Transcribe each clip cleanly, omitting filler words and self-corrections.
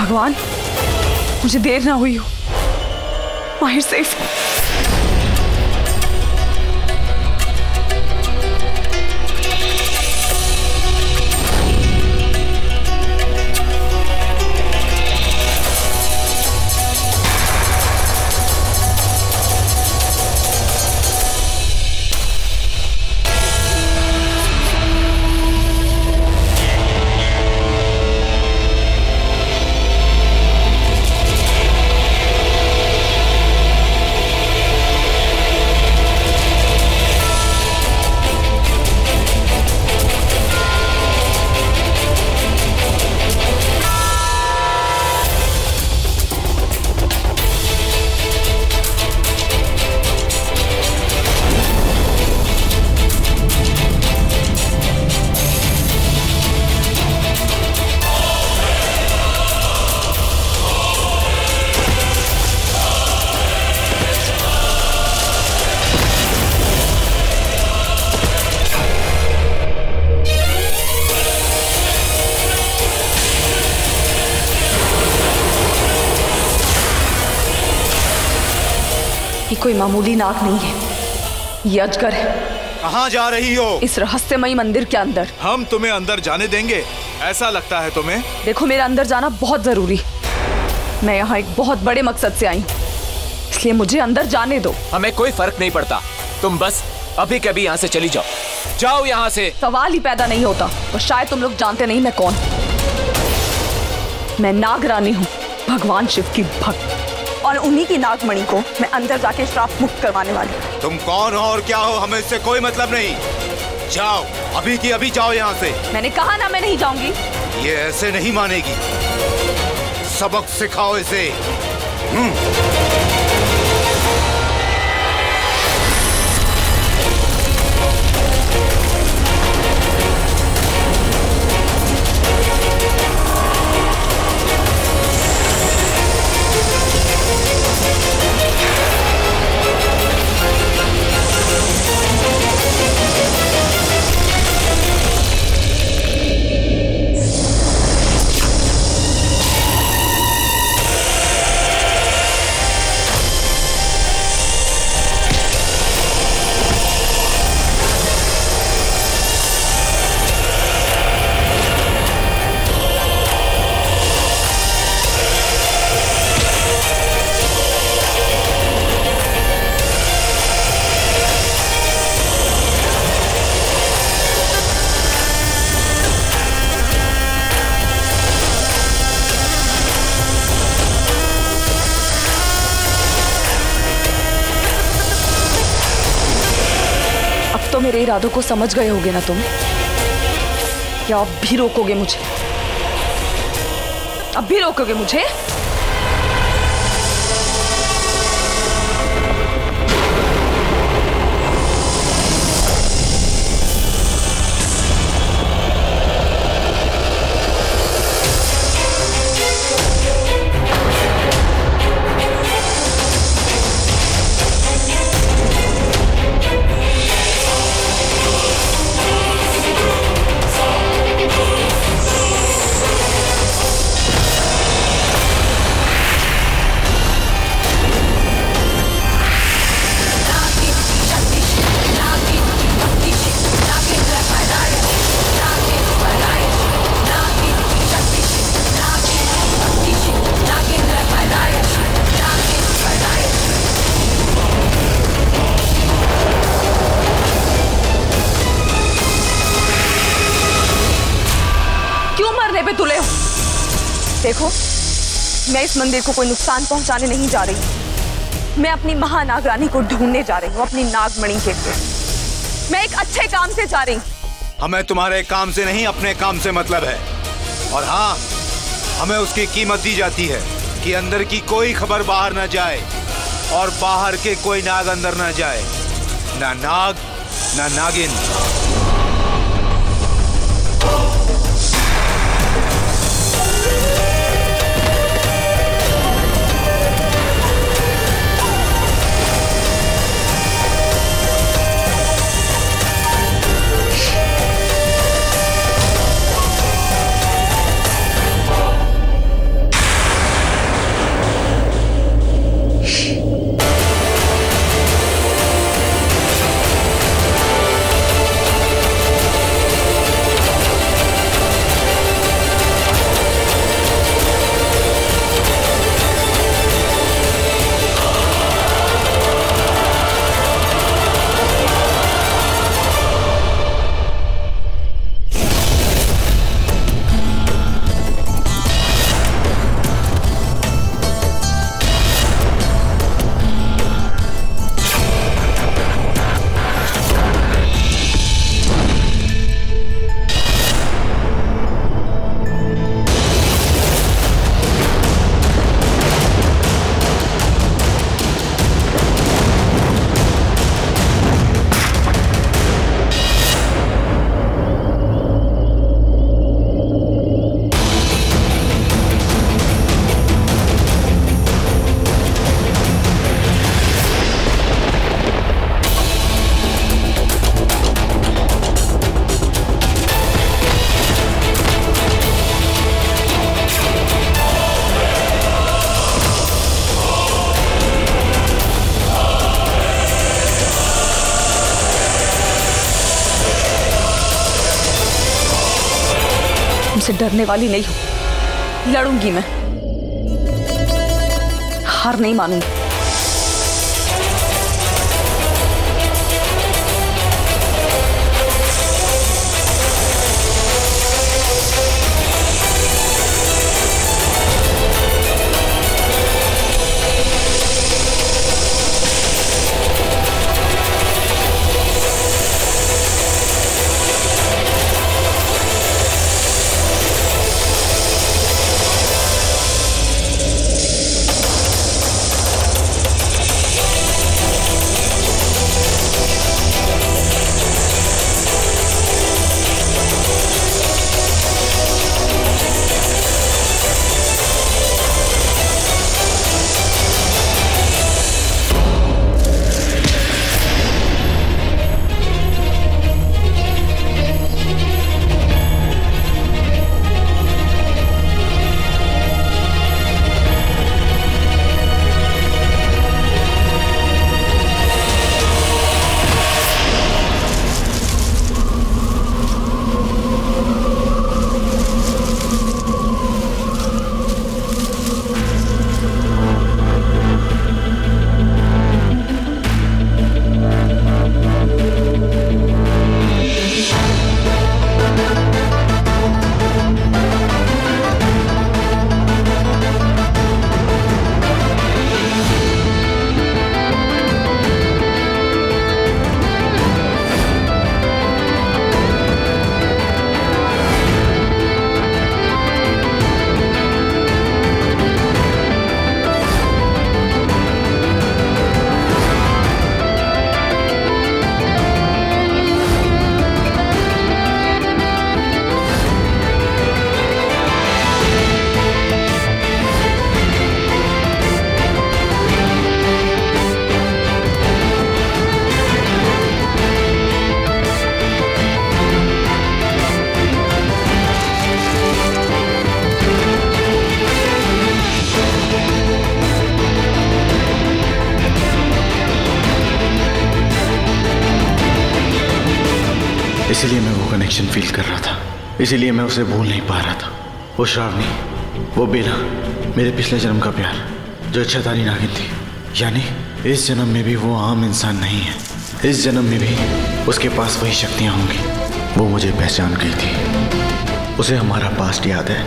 भगवान, मुझे देर ना हुई हो। माहिर सेफ। ये कोई मामूली नाग नहीं है, ये अजगर है। कहाँ जा रही हो? इस रहस्यमयी मंदिर के अंदर। हम तुम्हें अंदर जाने देंगे? ऐसा लगता है तुम्हें? देखो, मेरा अंदर जाना बहुत जरूरी। मैं यहाँ एक बहुत बड़े मकसद से आई, इसलिए मुझे अंदर जाने दो। हमें कोई फर्क नहीं पड़ता, तुम बस अभी के अभी यहाँ से चली जाओ। जाओ यहाँ से। सवाल ही पैदा नहीं होता। और शायद तुम लोग जानते नहीं मैं कौन। मैं नाग रानी हूँ, भगवान शिव की भक्त, और उन्हीं की नागमणि को मैं अंदर जाके श्राप मुक्त करवाने वाली। तुम कौन हो और क्या हो, हमें इससे कोई मतलब नहीं। जाओ, अभी की अभी जाओ यहाँ से। मैंने कहा ना, मैं नहीं जाऊंगी। ये ऐसे नहीं मानेगी, सबक सिखाओ इसे। तो मेरे इरादों को समझ गए होगे ना तुम? क्या अब भी रोकोगे मुझे? अब भी रोकोगे मुझे? पे तुले हो। देखो, मैं इस मंदिर को कोई नुकसान पहुंचाने नहीं जा रही। मैं अपनी महानाग रानी को ढूंढने जा रही हूँ, अपनी नागमणि के लिए। मैं एक अच्छे काम से जा रही हूँ। हमें तुम्हारे काम से नहीं, अपने काम से मतलब है। और हाँ, हमें उसकी कीमत दी जाती है कि अंदर की कोई खबर बाहर ना जाए और बाहर के कोई नाग अंदर ना जाए। ना नाग, ना नागिन। तुमसे डरने वाली नहीं हूं। लड़ूंगी मैं, हार नहीं मानूंगी। इसीलिए मैं वो कनेक्शन फील कर रहा था, इसीलिए मैं उसे भूल नहीं पा रहा था। वो श्रावणी, वो बेला, मेरे पिछले जन्म का प्यार, जो इच्छाधारी नागिन थी। यानी इस जन्म में भी वो आम इंसान नहीं है, इस जन्म में भी उसके पास वही शक्तियाँ होंगी। वो मुझे पहचान गई थी, उसे हमारा पास्ट याद है।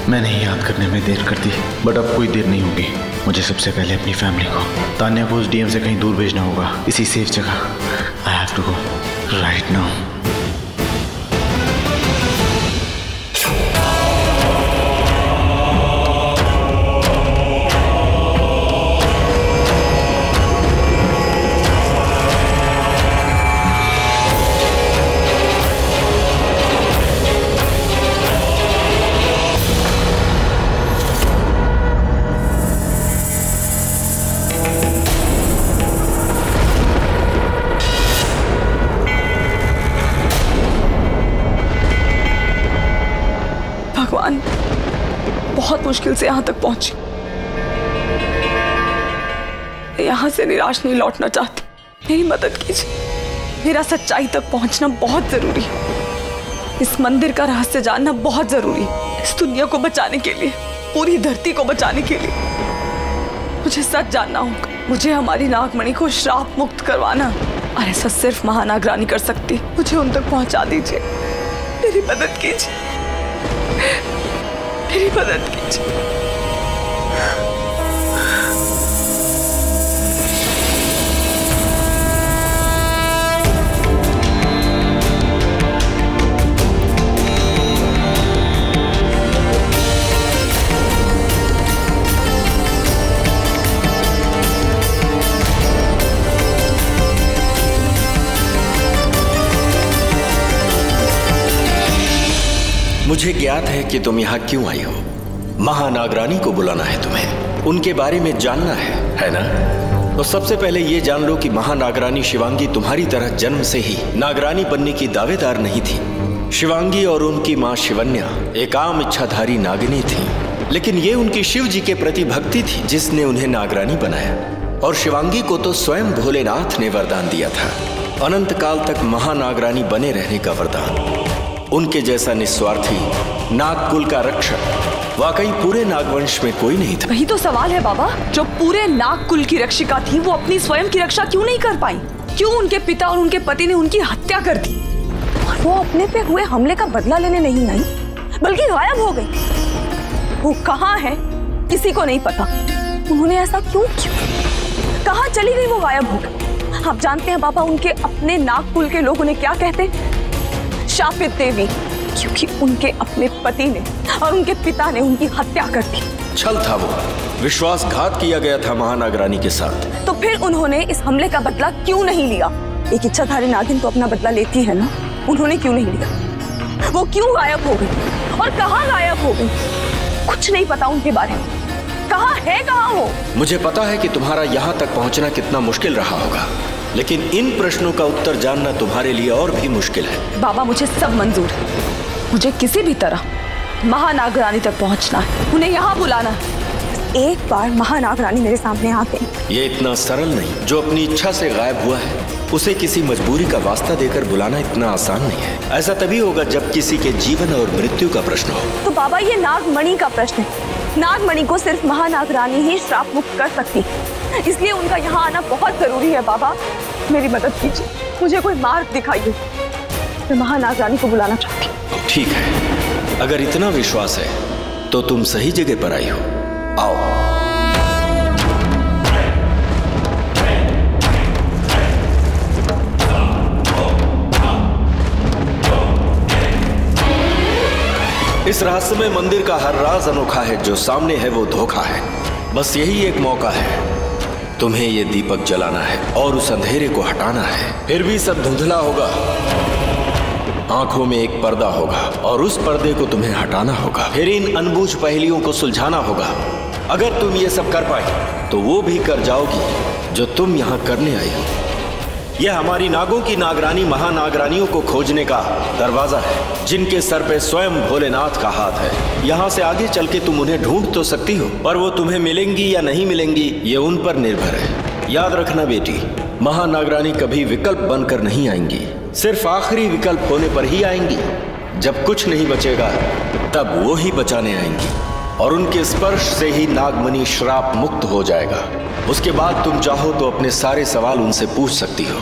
मैंने ही याद करने में देर कर दी, बट अब कोई देर नहीं होगी। मुझे सबसे पहले अपनी फैमिली को, तान्या को उस डीएम से कहीं दूर भेजना होगा, इसी सेफ जगह। I have to go right now. भगवान, बहुत मुश्किल से यहां तक पहुंची। यहां से निराश नहीं लौटना चाहती, मेरी मदद कीजिए। मेरा सच्चाई तक पहुंचना बहुत जरूरी है, इस मंदिर का रहस्य जानना बहुत जरूरी है, इस दुनिया को बचाने के लिए, पूरी धरती को बचाने के लिए। मुझे सच जानना होगा, मुझे हमारी नागमणि को श्राप मुक्त करवाना, और ऐसा सिर्फ महानागरानी कर सकती। मुझे उन तक पहुंचा दीजिए, मेरी मदद कीजिए, मेरी मदद कीजिए। मुझे ज्ञात है कि तुम यहाँ क्यों आई हो। महानागरानी को बुलाना है तुम्हें, उनके बारे में जानना है ना? तो सबसे पहले ये जान लो कि महानागरानी शिवांगी तुम्हारी तरह जन्म से ही नागरानी बनने की दावेदार नहीं थी। शिवांगी और उनकी मां शिवन्या एक आम इच्छाधारी नागिनी थी, लेकिन ये उनकी शिव जी के प्रति भक्ति थी जिसने उन्हें नागरानी बनाया। और शिवांगी को तो स्वयं भोलेनाथ ने वरदान दिया था, अनंत काल तक महानागरानी बने रहने का वरदान। उनके जैसा निस्वार्थी नागकुल का रक्षक वाकई पूरे नागवंश में कोई नहीं था। वही तो सवाल है बाबा, जो पूरे नागकुल की रक्षिका थी वो अपनी स्वयं की रक्षा क्यों नहीं कर पाई? क्यों उनके पिता और उनके पति ने उनकी हत्या कर दी? और वो अपने पे हुए हमले का बदला लेने नहीं आई, बल्कि गायब हो गई। वो कहाँ है किसी को नहीं पता। उन्होंने ऐसा क्यों किया? कहाँ चली गई वो गायब हो गई? आप जानते हैं बाबा, उनके अपने नागकुल के लोग उन्हें क्या कहते? शापित देवी, क्योंकि उनके अपने पति ने और उनके पिता ने उनकी हत्या कर दी। छल था वो, विश्वासघात किया गया था महानागरानी के साथ। तो फिर उन्होंने इस हमले का बदला क्यों नहीं लिया? एक इच्छाधारी नागिन तो अपना बदला लेती है ना, उन्होंने क्यों नहीं लिया? वो क्यों गायब हो गई और कहाँ गायब हो गई? कुछ नहीं पता उनके बारे में। कहाँ है, कहाँ हो? मुझे पता है कि तुम्हारा यहाँ तक पहुँचना कितना मुश्किल रहा होगा, लेकिन इन प्रश्नों का उत्तर जानना तुम्हारे लिए और भी मुश्किल है। बाबा मुझे सब मंजूर है, मुझे किसी भी तरह महानागरानी तक पहुंचना है, उन्हें यहाँ बुलाना है। एक बार महानागरानी मेरे सामने आ गई। ये इतना सरल नहीं, जो अपनी इच्छा से गायब हुआ है उसे किसी मजबूरी का वास्ता देकर बुलाना इतना आसान नहीं है। ऐसा तभी होगा जब किसी के जीवन और मृत्यु का प्रश्न हो। तो बाबा ये नागमणि का प्रश्न है। नागमणि को सिर्फ महानागरानी ही श्राप मुक्त कर सकती है, इसलिए उनका यहाँ आना बहुत जरूरी है। बाबा मेरी मदद कीजिए, मुझे कोई मार्ग दिखाइए, मैं महानागरानी को बुलाना चाहती हूँ। ठीक है, अगर इतना विश्वास है तो तुम सही जगह पर आई हो। आओ। इस रहस्यमय मंदिर का हर राज अनोखा है, जो सामने है वो धोखा है। बस यही एक मौका है, तुम्हें ये दीपक जलाना है और उस अंधेरे को हटाना है। फिर भी सब धुंधला होगा, आंखों में एक पर्दा होगा और उस पर्दे को तुम्हें हटाना होगा। फिर इन अनबूझ पहेलियों को सुलझाना होगा। अगर तुम ये सब कर पाए तो वो भी कर जाओगी जो तुम यहाँ करने आई हो। यह हमारी नागों की नागरानी महानागरानियों को खोजने का दरवाजा है, जिनके सर पे स्वयं भोलेनाथ का हाथ है। यहाँ से आगे चल के तुम उन्हें ढूंढ तो सकती हो, पर वो तुम्हें मिलेंगी या नहीं मिलेंगी ये उन पर निर्भर है। याद रखना बेटी, महानागरानी कभी विकल्प बनकर नहीं आएंगी, सिर्फ आखिरी विकल्प होने पर ही आएंगी। जब कुछ नहीं बचेगा तब वो ही बचाने आएंगी और उनके स्पर्श से ही नागमणि श्राप मुक्त हो जाएगा। उसके बाद तुम चाहो तो अपने सारे सवाल उनसे पूछ सकती हो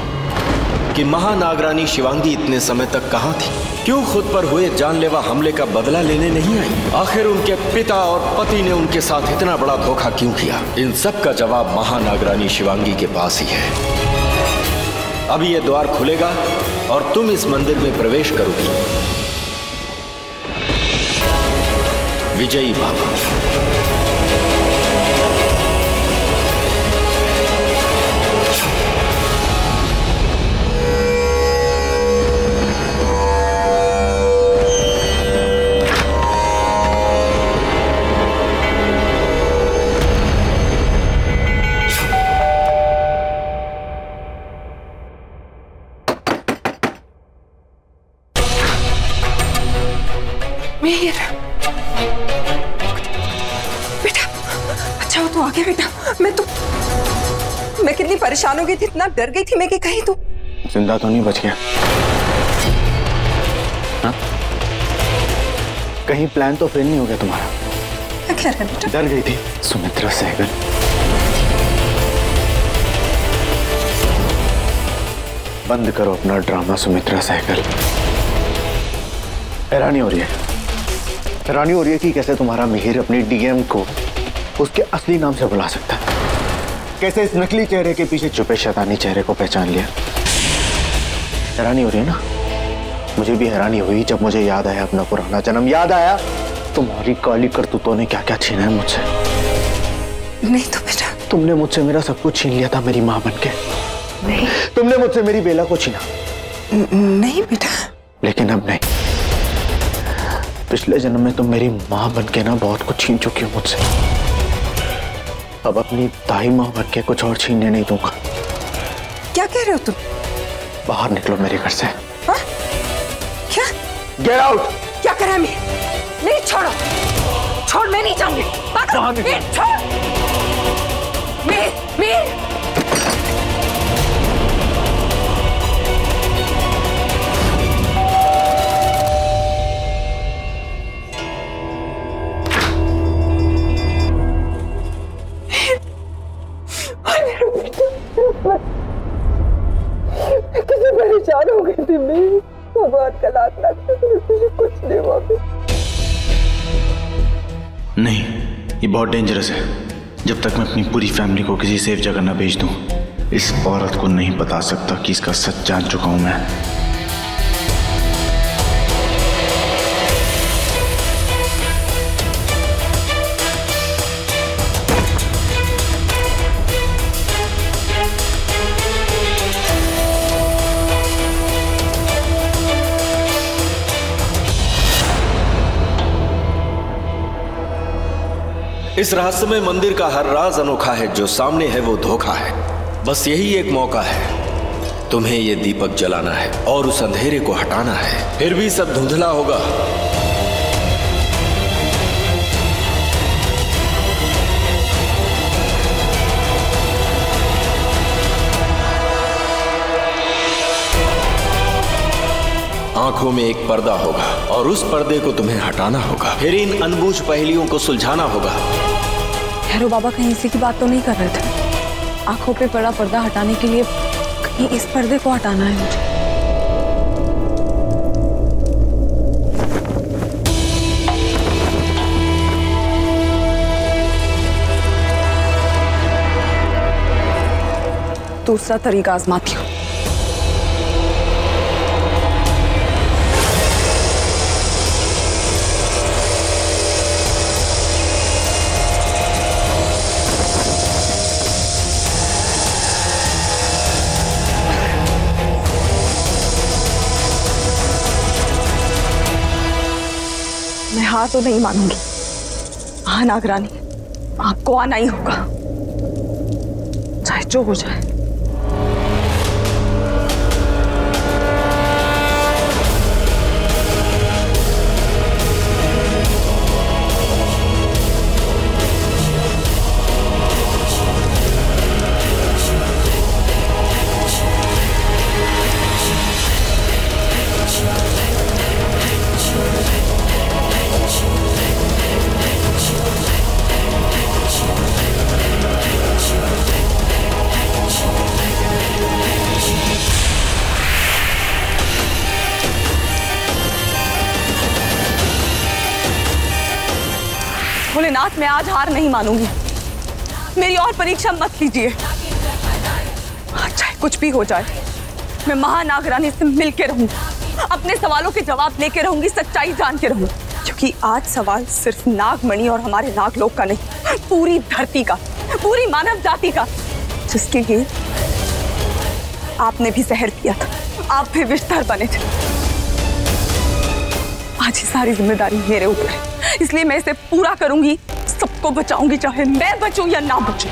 कि महानागरानी शिवांगी इतने समय तक कहाँ थी, क्यों खुद पर हुए जानलेवा हमले का बदला लेने नहीं आई, आखिर उनके पिता और पति ने उनके साथ इतना बड़ा धोखा क्यों किया। इन सब का जवाब महानागरानी शिवांगी के पास ही है। अब ये द्वार खुलेगा और तुम इस मंदिर में प्रवेश करोगी। विजयी बाबा। मीर, बेटा अच्छा हो तो आ गया बेटा। मैं कितनी परेशान हो गई थी, इतना डर गई थी मैं कि कहीं तू जिंदा तो नहीं बच गया? हाँ? कहीं प्लान तो फेल नहीं हो गया तुम्हारा? क्या कह रहा है बेटा? डर गई थी सुमित्रा सहगल। बंद करो अपना ड्रामा सुमित्रा सहगल। हैरानी हो रही है, हैरानी हो रही है कि कैसे तुम्हारा मिहिर अपने डीएम को उसके असली नाम से बुला सकता है, कैसे इस नकली चेहरे के पीछे छुपे शैतानी चेहरे को पहचान लिया। हैरानी हो रही है ना? मुझे भी हैरानी हुई जब मुझे याद आया अपना पुराना जन्म, याद आया तुम्हारी काली करतूतों ने क्या क्या छीना है मुझसे। नहीं तो बेटा, तुमने मुझसे मेरा सब कुछ छीन लिया था मेरी माँ बनके। नहीं, तुमने मुझसे मेरी बेला को छीना। नहीं बेटा, लेकिन अब नहीं। पिछले जन्म में तुम मेरी माँ बनके ना बहुत कुछ छीन चुकी हो मुझसे। अब अपनी दाई माँ बनके कुछ और छीनने नहीं दूंगा। क्या कह रहे हो तुम? बाहर निकलो मेरे घर से। हा? क्या? Get out. क्या कर रहा है मीर? नहीं छोड़ो, छोड़, मैं नहीं जाऊंगी। मीर छोड़, मीर मीर। किसी परेशान हो गई थी मैं, भगवान का लाख लाख तुझे कुछ नहीं हुआ। नहीं, ये बहुत डेंजरस है। जब तक मैं अपनी पूरी फैमिली को किसी सेफ जगह न भेज दूं, इस औरत को नहीं बता सकता कि इसका सच जान चुका हूं मैं। इस रहस्यमय मंदिर का हर राज अनोखा है, जो सामने है वो धोखा है। बस यही एक मौका है, तुम्हें ये दीपक जलाना है और उस अंधेरे को हटाना है, फिर भी सब धुंधला होगा। आंखों में एक पर्दा होगा और उस पर्दे को तुम्हें हटाना होगा, फिर इन अनबूझ पहेलियों को सुलझाना होगा। भैरव बाबा कहीं इसी की बात तो नहीं कर रहे थे? आंखों पे पड़ा पर्दा हटाने के लिए कहीं इस पर्दे को हटाना है मुझे। दूसरा तरीका आजमाती हूँ। मैं हार तो नहीं मानूंगी। हाँ नागरानी, आपको आना ही होगा, चाहे जो हो जाए। भोलेनाथ, मैं आज हार नहीं मानूंगी। मेरी और परीक्षा मत लीजिए। चाहे कुछ भी हो जाए, मैं महानागरानी से मिलके रहूंगी, अपने सवालों के जवाब लेके रहूंगी, सच्चाई जान के रहूंगी। क्योंकि आज सवाल सिर्फ नागमणि और हमारे नागलोक का नहीं, पूरी धरती का, पूरी मानव जाति का, जिसके लिए आपने भी जहर पिया था, आप भी विषधर बने थे। आज ये सारी जिम्मेदारी मेरे ऊपर है, इसलिए मैं इसे पूरा करूंगी, सबको बचाऊंगी, चाहे मैं बचूं या ना बचूं।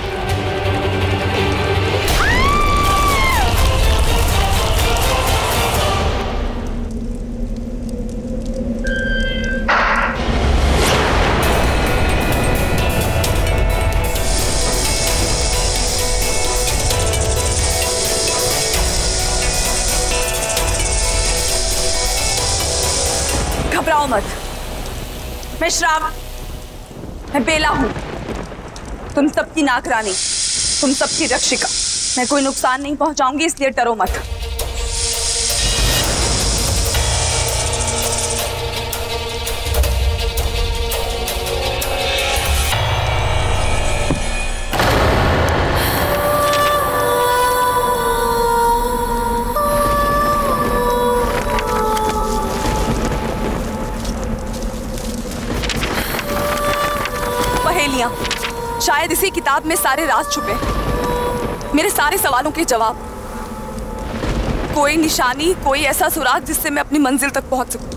घबराओ मत, मैं श्राव, मैं बेला हूं, तुम सबकी नागरानी, तुम सबकी रक्षिका। मैं कोई नुकसान नहीं पहुंचाऊंगी, इसलिए डरो मत। शायद इसी किताब में सारे राज छुपे, मेरे सारे सवालों के जवाब, कोई निशानी, कोई ऐसा सुराग जिससे मैं अपनी मंजिल तक पहुंच सकूं।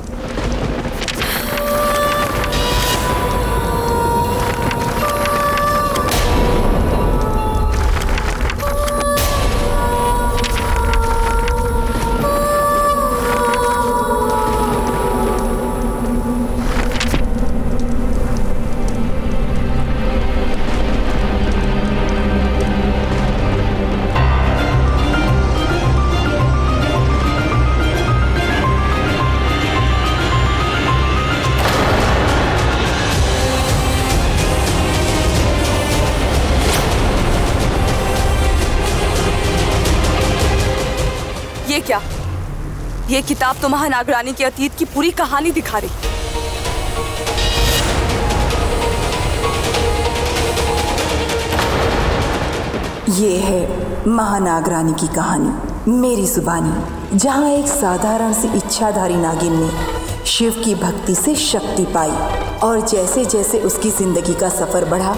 ये क्या? ये किताब तो महानागरानी के अतीत की पूरी कहानी दिखा रही। ये है महानागरानी की कहानी, मेरी जुबानी, जहाँ एक साधारण सी इच्छाधारी नागिन ने शिव की भक्ति से शक्ति पाई और जैसे जैसे उसकी जिंदगी का सफर बढ़ा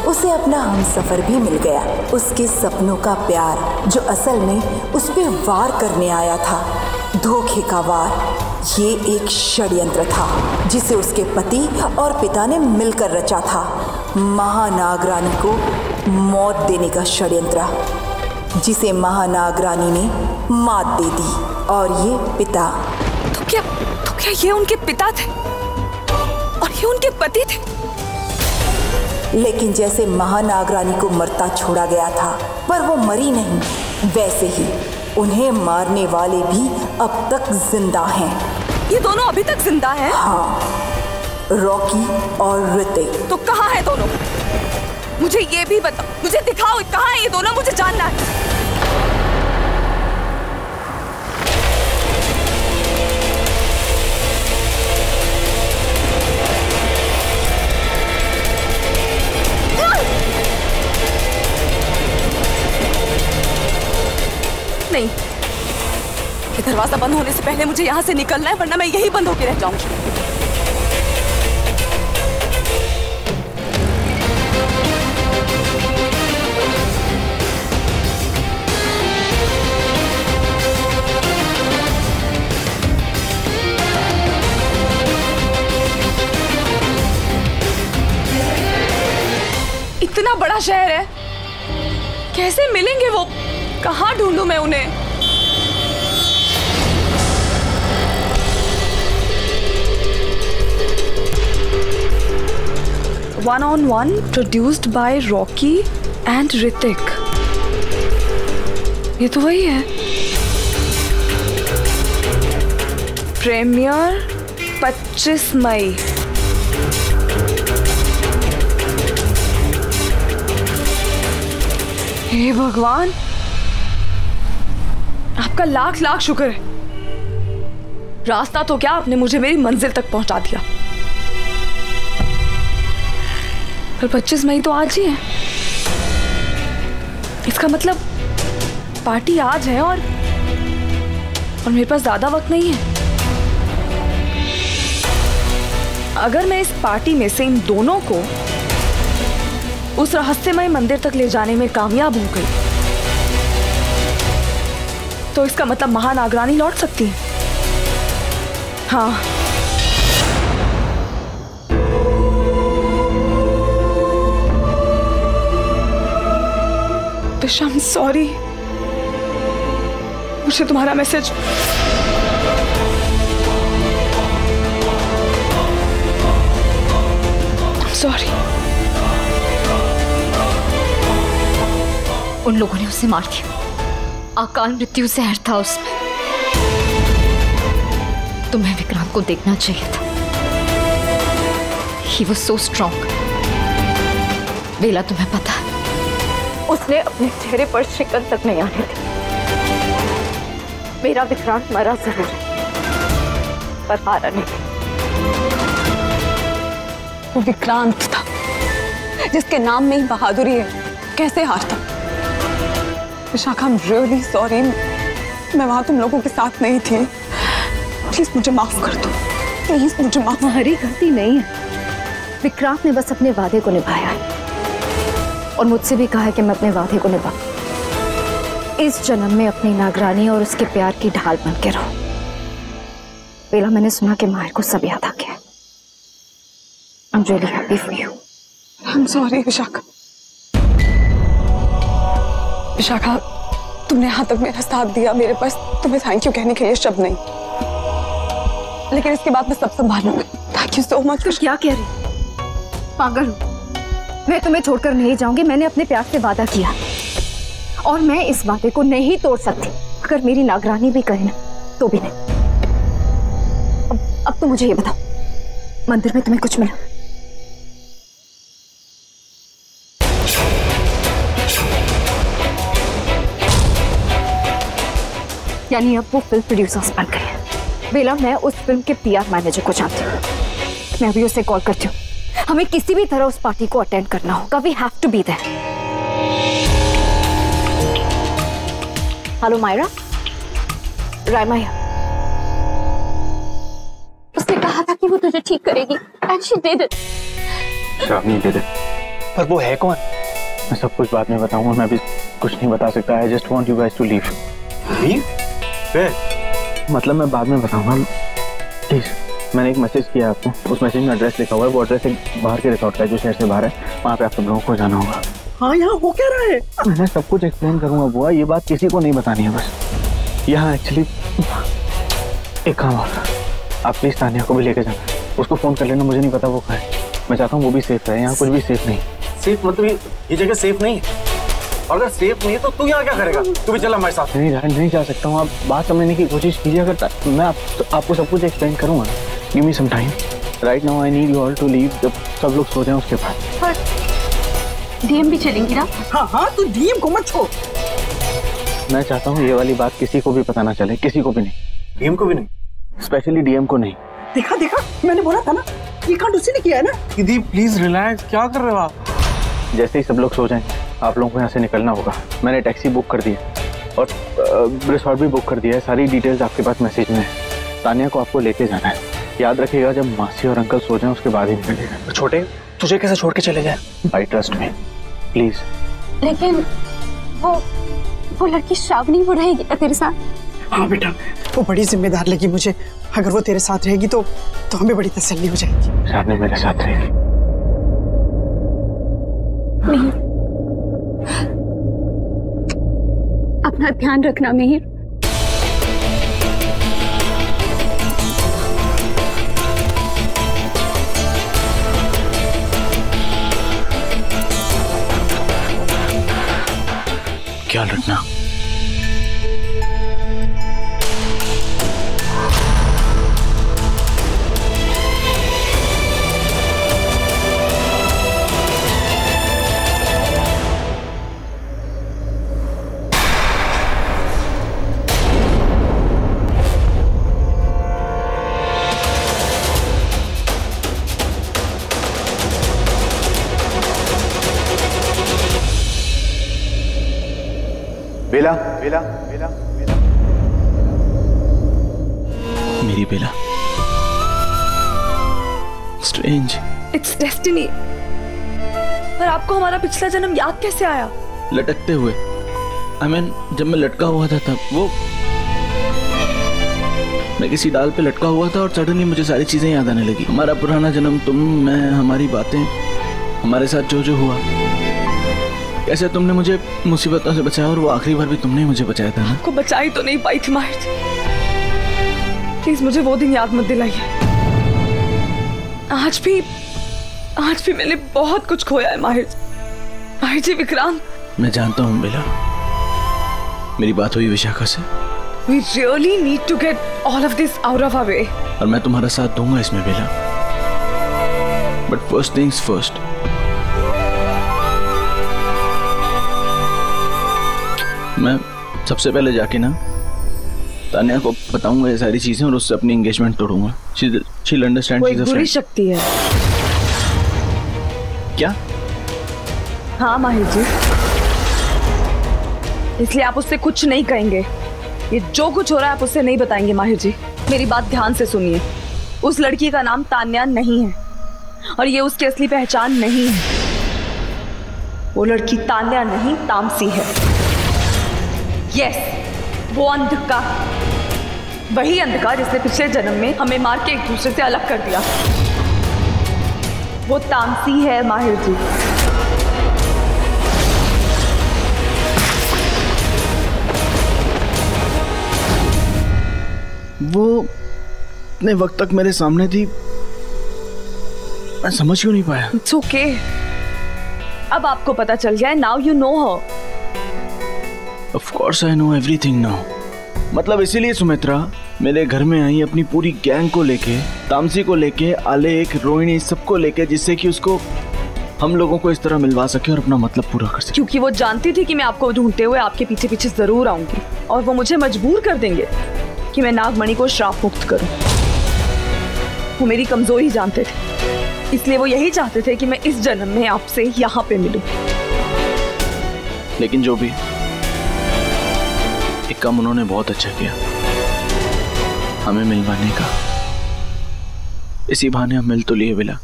उसे अपना हमसफर भी मिल गया। उसके सपनों का प्यार जो असल में उस पे वार करने आया था, धोखे का वार। ये एक षड्यंत्र था जिसे उसके पति और पिता ने मिलकर रचा था। महानागरानी को मौत देने का षड्यंत्र, जिसे महानागरानी ने मात दे दी। और ये पिता तो क्या ये उनके पिता थे और ये उनके पति थे? लेकिन जैसे महानागरानी को मरता छोड़ा गया था पर वो मरी नहीं, वैसे ही उन्हें मारने वाले भी अब तक जिंदा हैं। ये दोनों अभी तक जिंदा हैं? हाँ, रॉकी और ऋतिक। तो कहाँ है दोनों? मुझे ये भी बताओ, मुझे दिखाओ कहाँ है ये दोनों, मुझे जानना है। नहीं, ये दरवाजा बंद होने से पहले मुझे यहाँ से निकलना है, वरना मैं यही बंद होकर रह जाऊंगी। इतना बड़ा शहर है, कैसे मिलेंगे वो? कहाँ ढूंढूं मैं उन्हें? One-on-one produced by Rocky and Hrithik। ये तो वही है। प्रीमियर 25 मई। हे भगवान, आपका लाख लाख शुक्र है। रास्ता तो क्या, आपने मुझे मेरी मंजिल तक पहुंचा दिया। पर 25 मई तो आज ही है। इसका मतलब पार्टी आज है और मेरे पास ज्यादा वक्त नहीं है। अगर मैं इस पार्टी में से इन दोनों को उस रहस्यमय मंदिर तक ले जाने में कामयाब हो गई तो इसका मतलब महानागरानी लौट सकती है। हाँ, विशाम, सॉरी, मुझे तुम्हारा मैसेज सॉरी। उन लोगों ने उसे मार दिया। अकाल मृत्यु जहर था उसमें। तुम्हें विक्रांत को देखना चाहिए था। He was so strong। बेला, तुम्हें पता है उसने अपने चेहरे पर शिकन तक नहीं आने दी। मेरा विक्रांत मरा जरूर है पर हारा नहीं। वो विक्रांत था जिसके नाम में ही बहादुरी है, कैसे हारता? Vishakha, I'm really sorry। मैं वहां तुम लोगों के साथ नहीं थी। प्लीज मुझे माफ कर दो, प्लीज मुझे माफ। तुम्हारी गलती नहीं है। विक्रांत ने बस अपने वादे को निभाया है और मुझसे भी कहा है कि मैं अपने वादे को निभाऊं। इस जन्म में अपनी नागरानी और उसके प्यार की ढाल बन के रहो। बेला, मैंने सुना कि माहिर को सब याद आ गया। I'm really happy for you। I'm sorry Vishakha. Vishakha, तुमने यहाँ तक मेरा साथ दिया, मेरे पास तुम्हें थैंक यू कहने के लिए शब्द नहीं, लेकिन इसके बाद मैं सब संभालूंगी। Thank you so much. तुम क्या कह रही? पागल हो? मैं तुम्हें छोड़कर नहीं जाऊंगी। मैंने अपने प्यार से वादा किया और मैं इस वादे को नहीं तोड़ सकती। अगर मेरी नागरानी भी कहे ना तो भी नहीं। अब तो मुझे ये बताओ, मंदिर में तुम्हें कुछ मिला? यानी अब वो फिल्म प्रोड्यूसर्स बन गए हैं। बेला, मैं उस फिल्म के PR मैनेजर को जानती हूँ। मैं अभी उसे कॉल करती हूँ। हमें किसी भी तरह उस पार्टी को अटेंड करना होगा। We have to be there. Hello Myra, Raima. उसने कहा था कि वो तुझे ठीक करेगी and she did it. Shravani did it। पर वो है कौन? मैं सब कुछ बाद में बताऊंगा, मैं अभी कुछ नहीं बता सकता। I just want you guys to leave. Leave? फिर? मतलब मैं बाद में बताऊंगा, प्लीज। मैंने एक मैसेज किया आपको, उस मैसेज में एड्रेस लिखा हुआ है। वो एड्रेस एक बाहर के रिसोर्ट का है जो शहर से बाहर है। वहाँ पे आप सब लोगों को जाना होगा। हाँ, यहाँ हो क्या रहा है? मैं सब कुछ एक्सप्लेन करूंगा बुआ, ये बात किसी को नहीं बतानी है बस। यहाँ एक्चुअली एक काम और, आप प्लीज तानिया को भी लेके जाना। उसको फोन कर लेना, मुझे नहीं पता वो कहाँ है। मैं चाहता हूँ वो भी सेफ रहे। यहाँ कुछ भी सेफ नहीं। सेफ मतलब ये जगह सेफ नहीं है? और अगर सेफ नहीं है तो तू यहाँ क्या करेगा? तू भी चल हमारे साथ। नहीं जा सकता हूँ। आप बात समझने की कोशिश कीजिए। अगर मैं आपको सब कुछ एक्सप्लेन करूँगा। Give me some time. Right now I need you all to leave. जब सब लोग सो जाएं उसके बाद। डीएम भी चलेंगी ना? हाँ, तू डीएम को मत छोड़। मैं चाहता हूँ ये वाली बात किसी को भी पता ना चले, किसी को भी नहीं। डीएम को भी नहीं? स्पेशली डीएम को नहीं। देखा मैंने बोला था ना, ये कांड उसी ने किया है ना। दीदी प्लीज रिलैक्स, क्या कर रहे हो आप? जैसे ही सब लोग सो जाएं, आप लोगों को यहाँ से निकलना होगा। मैंने टैक्सी बुक कर दी है और रिसोर्ट भी बुक कर दिया है। सारी डिटेल्स आपके पास मैसेज में है। तानिया को आपको लेके जाना है। याद रखिएगा, जब मासी और अंकल सो जाएं उसके बाद ही निकलेगा। छोटे, तुझे कैसे छोड़ के चले जाए? I trust me, please. लेकिन वो लड़की श्रावणी वो रहेगी तेरे साथ? हाँ बेटा, वो बड़ी जिम्मेदार लगी मुझे। अगर वो तेरे साथ रहेगी तो हमें बड़ी तसल्ली हो जाएगी। श्रावणी मेरे साथ रहेगी। नहीं, अपना ध्यान रखना मिहिर। ख्याल रखना। बेला, बेला, बेला, बेला। मेरी बेला। स्ट्रेंज। It's destiny. पर आपको हमारा पिछला जन्म याद कैसे आया? लटकते हुए। I mean, जब मैं लटका हुआ था तब मैं किसी डाल पे लटका हुआ था और सडनली मुझे सारी चीजें याद आने लगी। हमारा पुराना जन्म, तुम, मैं, हमारी बातें, हमारे साथ जो जो हुआ। कैसे तुमने मुझे मुसीबतों से बचाया और वो आखिरी बार भी तुमने मुझे बचाया था ना। आपको बचा ही तो नहीं पाई थी माहिर। प्लीज मुझे वो दिन याद मत दिलाइए। आज भी मैंने बहुत कुछ खोया है माहिर जी। विक्रांत, मैं जानता हूँ बेला, मेरी बात हुई विशाखा से। We really need to get all of this out of our way. और मैं तुम्हारा साथ दूंगा इसमें बेला। But first things first. मैं सबसे पहले जाके ना तानिया को बताऊंगा ये सारी चीजें और उससे अपनी एंगेजमेंट तोड़ूंगा। She'll understand. वो एक बुरी शक्ति है। क्या? हाँ माहिर जी, इसलिए आप उससे कुछ नहीं कहेंगे। ये जो कुछ हो रहा है आप उससे नहीं बताएंगे माहिर जी। मेरी बात ध्यान से सुनिए। उस लड़की का नाम तान्या नहीं है और ये उसकी असली पहचान नहीं है। वो लड़की तान्या नहीं, तामसी है। यस, वो अंधकार, वही अंधकार जिसने पिछले जन्म में हमें मार के एक दूसरे से अलग कर दिया। वो तामसी है माहिर जी। वो इतने वक्त तक मेरे सामने थी, मैं समझ क्यों नहीं पाया? It's okay. अब आपको पता चल गया है। Now you know her. Of course I know everything now. मतलब इसीलिए सुमित्रा मेरे घर में आई अपनी पूरी गैंग को लेके, तामसी को लेके, आलेख, रोहिणी, सबको लेके, जिससे कि उसको हम लोगों को इस तरह मिलवा सके और अपना मतलब पूरा कर सके। क्योंकि वो जानती थी कि मैं आपको ढूंढते हुए आपके पीछे पीछे जरूर आऊंगी और वो मुझे मजबूर कर देंगे कि मैं नागमणि को श्राप मुक्त करूं। वो मेरी कमजोरी जानते थे, इसलिए वो यही चाहते थे कि मैं इस जन्म में आपसे यहाँ पे मिलूं। लेकिन जो भी, एक काम उन्होंने बहुत अच्छा किया, हमें मिलवाने का। इसी बहाने हम मिल तो लिए बिला।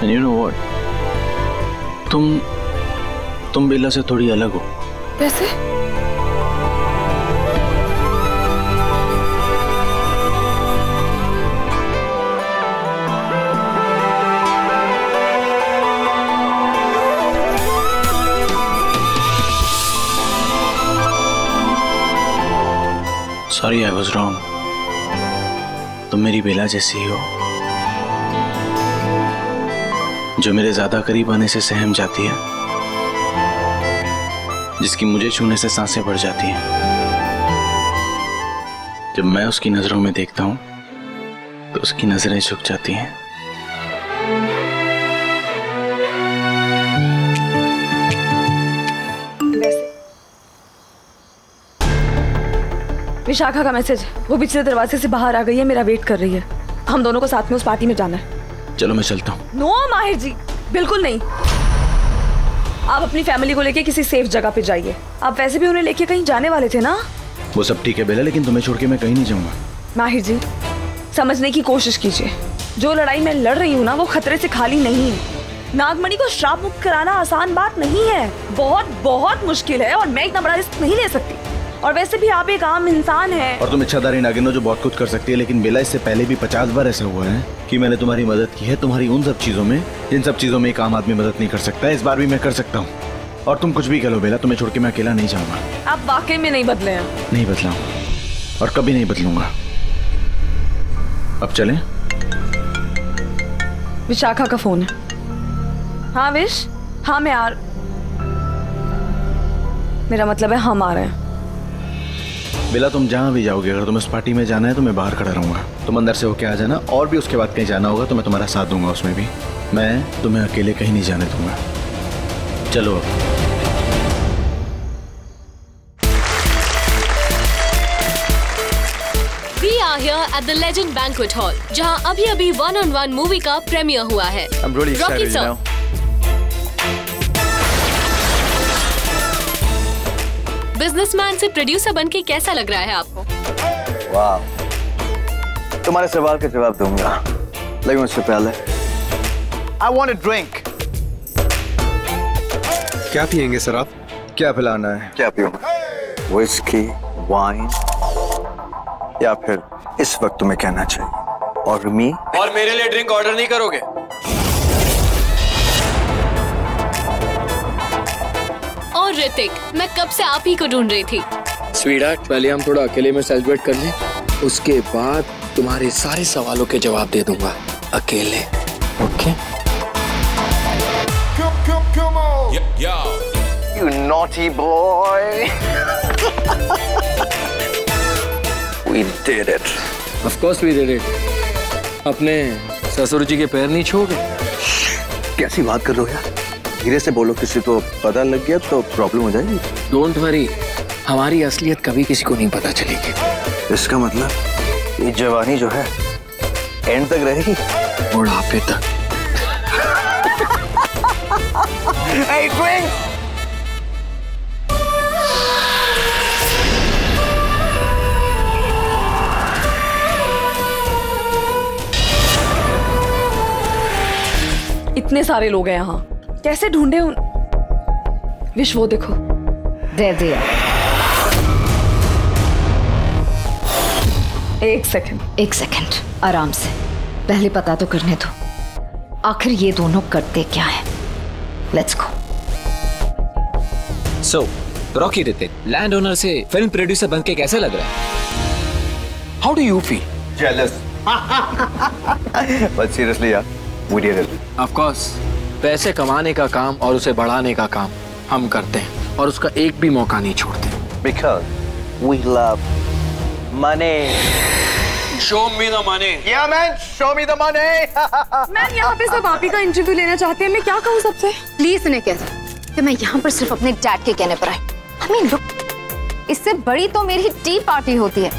And you know what? तुम बेला से थोड़ी अलग हो। कैसे? Sorry, I was wrong. तुम मेरी बेला जैसी ही हो, जो मेरे ज्यादा करीब आने से सहम जाती है, जिसकी मुझे छूने से सांसें बढ़ जाती हैं। जब मैं उसकी नजरों में देखता हूं तो उसकी नजरें झुक जाती हैं। विशाखा का मैसेज, वो पिछले दरवाजे से बाहर आ गई है, मेरा वेट कर रही है। हम दोनों को साथ में उस पार्टी में जाना है। चलो मैं चलता हूँ। नो माहिर जी, बिल्कुल नहीं। आप अपनी फैमिली को लेके किसी सेफ जगह पे जाइए। आप वैसे भी उन्हें लेके कहीं जाने वाले थे ना। वो सब ठीक है बेला, लेकिन तुम्हें छोड़ के मैं कहीं नहीं जाऊंगा। माहिर जी, समझने की कोशिश कीजिए। जो लड़ाई मैं लड़ रही हूँ ना, वो खतरे से खाली नहीं है। नागमणि को श्राप मुक्त कराना आसान बात नहीं है, बहुत बहुत मुश्किल है और मैं इतना बड़ा रिस्क नहीं ले सकती। और वैसे भी आप एक आम इंसान हैं। और तुम इच्छाधारी नागिन हो जो बहुत कुछ कर सकती है, लेकिन बेला इससे पहले भी 50 बार ऐसा हुआ है कि मैंने तुम्हारी मदद की है, तुम्हारी उन सब चीजों में जिन सब चीजों में एक आम आदमी मदद नहीं कर सकता। इस बार भी मैं कर सकता हूँ। और तुम कुछ भी कह लो बेला, तुम्हें छोड़ के मैं अकेला नहीं जाऊंगा। आप वाकई में नहीं बदले हैं। नहीं बदला हूँ और कभी नहीं बदलूंगा। अब चलें? विशाखा का फोन है। हाँ विश, हाँ मैं मेरा मतलब है हम आ रहे हैं। बेला तुम जहाँ भी जाओगे, अगर तुम्हें इस पार्टी में जाना है तो मैं बाहर खड़ा रहूंगा। तुम अंदर से होके आ जाना, और भी उसके बाद कहीं जाना होगा तो मैं तुम्हारा साथ दूंगा उसमें भी। मैं तुम्हें अकेले कहीं नहीं जाने दूंगा। चलो अब। We are here at the Legend Banquet Hall, जहां अभी-अभी 1-on-1 मूवी का प्रीमियर हुआ है। I'm really excited now. Businessman से प्रोड्यूसर बनके कैसा लग रहा है आपको? वाह, तुम्हारे सवाल का जवाब दूंगा, लेकिन उससे पहले I want a drink. क्या पियेंगे सर आप? क्या पिलाना है? क्या पीऊंगा? विस्की, वाइन, या फिर इस वक्त तुम्हें कहना चाहिए और मी? और मेरे लिए ड्रिंक ऑर्डर नहीं करोगे? और ऋतिक, मैं कब से आप ही को ढूंढ रही थी। स्वीटहार्ट, पहले हम थोड़ा अकेले में सेलिब्रेट कर लें, उसके बाद तुम्हारे सारे सवालों के जवाब दे दूंगा अकेले। Okay? You naughty boy. We did it. Of course we did it. अपने ससुर जी के पैर नहीं छोड़े। कैसी बात कर रहे हो यार? धीरे से बोलो, किसी को पता लग गया तो प्रॉब्लम हो जाएगी। डोंट वरी, हमारी असलियत कभी किसी को नहीं पता चलेगी। इसका मतलब ये जवानी जो है एंड तक रहेगी, बुढ़ापे तक। Hey, drink! इतने सारे लोग हैं यहाँ, कैसे ढूंढे उन? विश वो देखो, दे दिया। एक सेकंड, आराम से, पहले पता तो करने दो आखिर ये दोनों करते क्या है। Let's go. So Rocky Hrithik, land owner से फिल्म प्रोड्यूसर बनके कैसा लग रहा है? How do you feel? Jealous. But seriously यार, we did it. Of course, पैसे कमाने का काम और उसे बढ़ाने का काम हम करते हैं और उसका एक भी मौका नहीं छोड़ते। Because we love money. Show me the money. Yeah man, show me the money. Ma'am यहाँ पे सब आप ही का इंटरव्यू लेना चाहते हैं, मैं क्या कहूँ सबसे? प्लीज इन्हें कह दो कि मैं यहाँ पर सिर्फ अपने डैड के कहने पर आई। I mean, look, इससे बड़ी तो मेरी टी पार्टी होती है।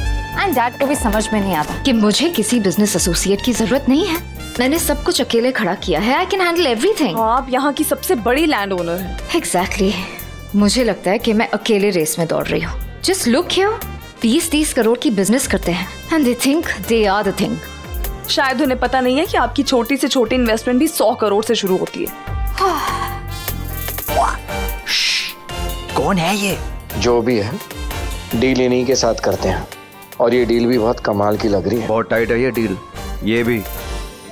एंड डैड को भी समझ में नहीं आता कि मुझे किसी बिजनेस एसोसिएट की जरूरत नहीं है। मैंने सब कुछ अकेले खड़ा किया है। I can handle everything. आप यहाँ की सबसे बड़ी लैंड ओनर हैं। एग्जैक्टली। मुझे लगता है कि मैं अकेले रेस में दौड़ रही हूँ। जस्ट लुक हियर, 20-30 करोड़ की बिजनेस करते हैं and they think they are the thing. शायद उन्हें पता नहीं है कि आपकी छोटी से छोटी इन्वेस्टमेंट भी 100 करोड़ से शुरू होती है। कौन है ये? जो भी है, डील इन्हीं के साथ करते हैं और ये डील भी बहुत कमाल की लग रही है। बहुत टाइट है ये डील। ये भी।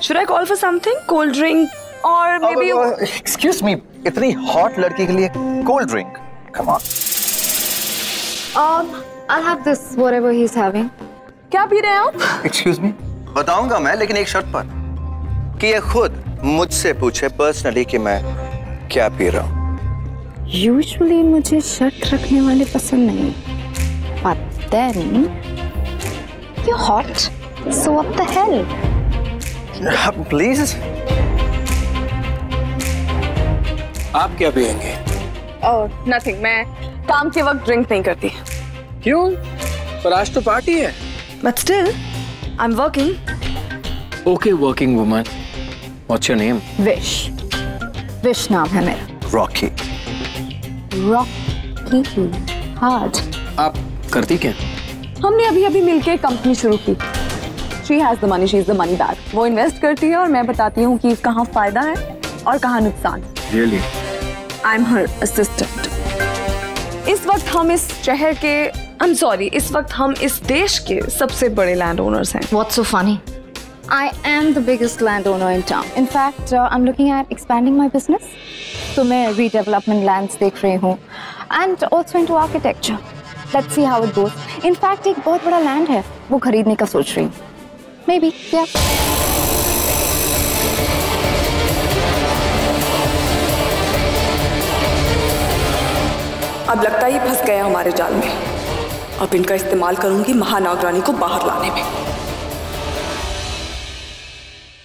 Should I call for something? Cold drink or maybe? Excuse me, इतनी हॉट लड़की के लिए cold drink? Come on. I'll have this whatever he's having. क्या पी रहे हैं आप? Excuse me, बताऊंगा मैं, लेकिन एक शर्त पर कि ये खुद मुझसे पूछे पर्सनली कि मैं क्या पी रहा हूँ। Usually मुझे शर्त रखने वाले पसंद नहीं, but then you're hot, so what the hell? Please. आप क्या पियेंगे? Oh, nothing. मैं काम के वक्त ड्रिंक नहीं करती। क्यों? पर आज तो पार्टी है। But still, I'm working. Okay, working woman. What's your name? Wish. Wish नाम है मेरा। रॉकी। Rocky hard. आप करती क्या? हमने अभी अभी मिलके कंपनी शुरू की। She has the money, she is the money bag. वो इन्वेस्ट करती है और मैं बताती हूँ कि कहाँ फायदा है और कहाँ नुकसान। Really? I'm her assistant. इस वक्त हम इस शहर के, I'm sorry, इस वक्त हम इस देश के सबसे बड़े लैंड ओनर्स हैं। What's so funny? I am the biggest landowner in town. In fact, I'm looking at expanding my business. तो मैं redevelopment lands देख रही हूँ, and also into architecture. Let's see how it goes. In fact, एक बहुत बड़ा land है, वो खरीदने का सोच रही हूँ। Maybe, yeah. अब लगता है ये फंस गया हमारे जाल में। अब इनका इस्तेमाल करूंगी महानागरानी को बाहर लाने में।